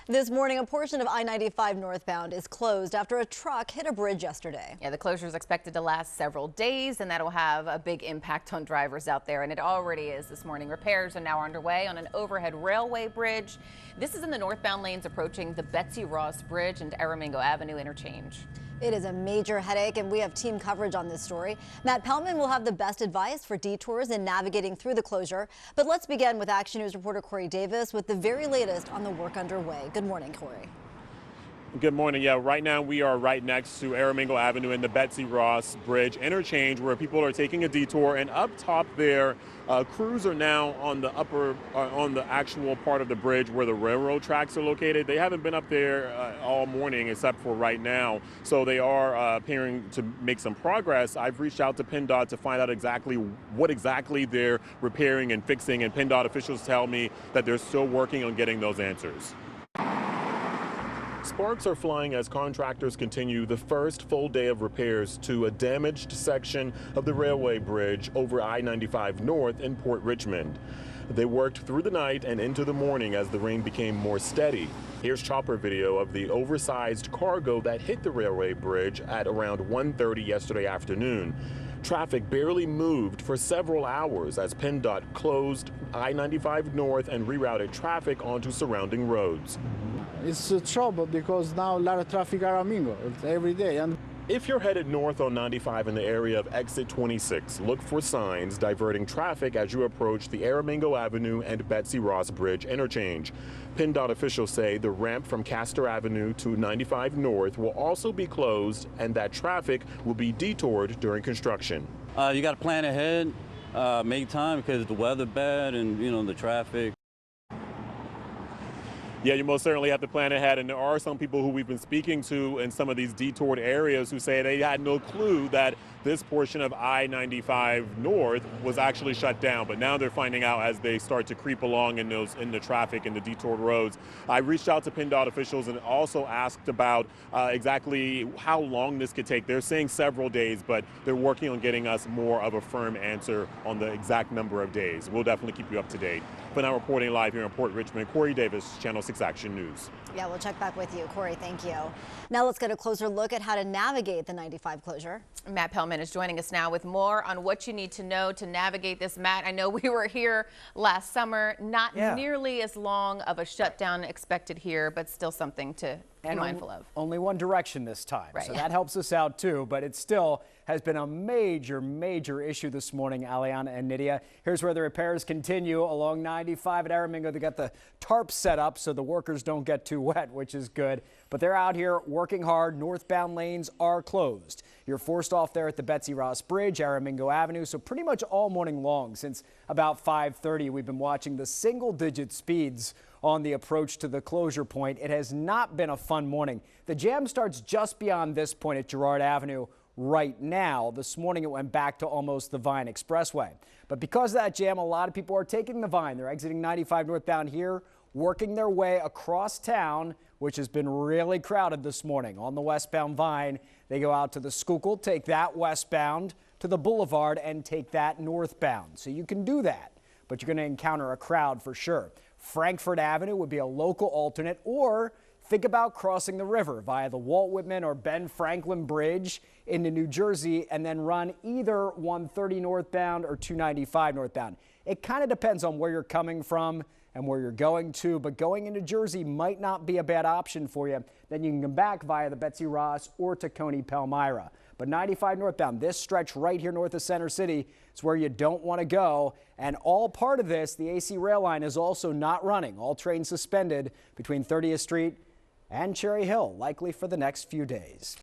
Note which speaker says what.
Speaker 1: This morning, a portion of I-95 northbound is closed after a truck hit a bridge yesterday.
Speaker 2: Yeah, the closure is expected to last several days, and that'll have a big impact on drivers out there. And it already is this morning. Repairs are now underway on an overhead railway bridge. This is in the northbound lanes approaching the Betsy Ross Bridge and Aramingo Avenue interchange.
Speaker 1: It is a major headache, and we have team coverage on this story. Matt Pellman will have the best advice for detours in navigating through the closure. But let's begin with Action News reporter Corey Davis with the very latest on the work underway. Good morning, Corey.
Speaker 3: Good morning. Yeah, right now we are right next to Aramingo Avenue and the Betsy Ross Bridge interchange where people are taking a detour. And up top there, crews are now on the on the actual part of the bridge where the railroad tracks are located. They haven't been up there all morning except for right now. So they are appearing to make some progress. I've reached out to PennDOT to find out exactly what they're repairing and fixing. And PennDOT officials tell me that they're still working on getting those answers. Sparks are flying as contractors continue the first full day of repairs to a damaged section of the railway bridge over I-95 North in Port Richmond. They worked through the night and into the morning as the rain became more steady. Here's chopper video of the oversized cargo that hit the railway bridge at around 1:30 yesterday afternoon. Traffic barely moved for several hours as PennDOT closed I-95 North and rerouted traffic onto surrounding roads.
Speaker 4: It's a trouble because now a lot of traffic Aramingo every day. And
Speaker 3: if you're headed north on 95 in the area of exit 26, look for signs diverting traffic as you approach the Aramingo Avenue and Betsy Ross Bridge interchange. PennDOT officials say the ramp from Castor Avenue to 95 North will also be closed and that traffic will be detoured during construction.
Speaker 5: You got to plan ahead, make time because the weather bad and the traffic.
Speaker 3: Yeah, you most certainly have to plan ahead, and there are some people who we've been speaking to in some of these detoured areas who say they had no clue that this portion of I-95 North was actually shut down, but now they're finding out as they start to creep along in the traffic and the detoured roads. I reached out to PennDOT officials and also asked about exactly how long this could take. They're saying several days, but they're working on getting us more of a firm answer on the exact number of days. We'll definitely keep you up to date. But now reporting live here in Port Richmond, Corey Davis, Channel 6 Action News.
Speaker 1: Yeah, we'll check back with you, Corey. Thank you. Now let's get a closer look at how to navigate the 95 closure.
Speaker 2: Matt Pellman is joining us now with more on what you need to know to navigate this. Matt, I know we were here last summer, not nearly as long of a shutdown expected here, but still something to be mindful of.
Speaker 6: Only one direction this time,
Speaker 2: right.
Speaker 6: So that helps us out too, but it still has been a major issue this morning, Aliana and Nydia. Here's where the repairs continue along 95 at Aramingo. They got the tarp set up so the workers don't get too wet, which is good, but they're out here working hard. Northbound lanes are closed. You're forced off there at the Betsy Ross Bridge, Aramingo Avenue, so pretty much all morning long since about 5:30 we've been watching the single-digit speeds on the approach to the closure point. It has not been a fun morning. The jam starts just beyond this point at Girard Avenue right now. This morning it went back to almost the Vine Expressway. But because of that jam, a lot of people are taking the Vine. They're exiting 95 northbound here, working their way across town, which has been really crowded this morning. On the westbound Vine, they go out to the Schuylkill, take that westbound to the Boulevard and take that northbound. So you can do that, but you're going to encounter a crowd for sure. Frankfort Avenue would be a local alternate, or think about crossing the river via the Walt Whitman or Ben Franklin Bridge into New Jersey and then run either 130 northbound or 295 northbound. It kind of depends on where you're coming from and where you're going to, but going into Jersey might not be a bad option for you. Then you can come back via the Betsy Ross or Tacony Palmyra. But 95 northbound, this stretch right here north of Center City is where you don't want to go. And all part of this, the AC rail line is also not running. All trains suspended between 30th Street and Cherry Hill, likely for the next few days.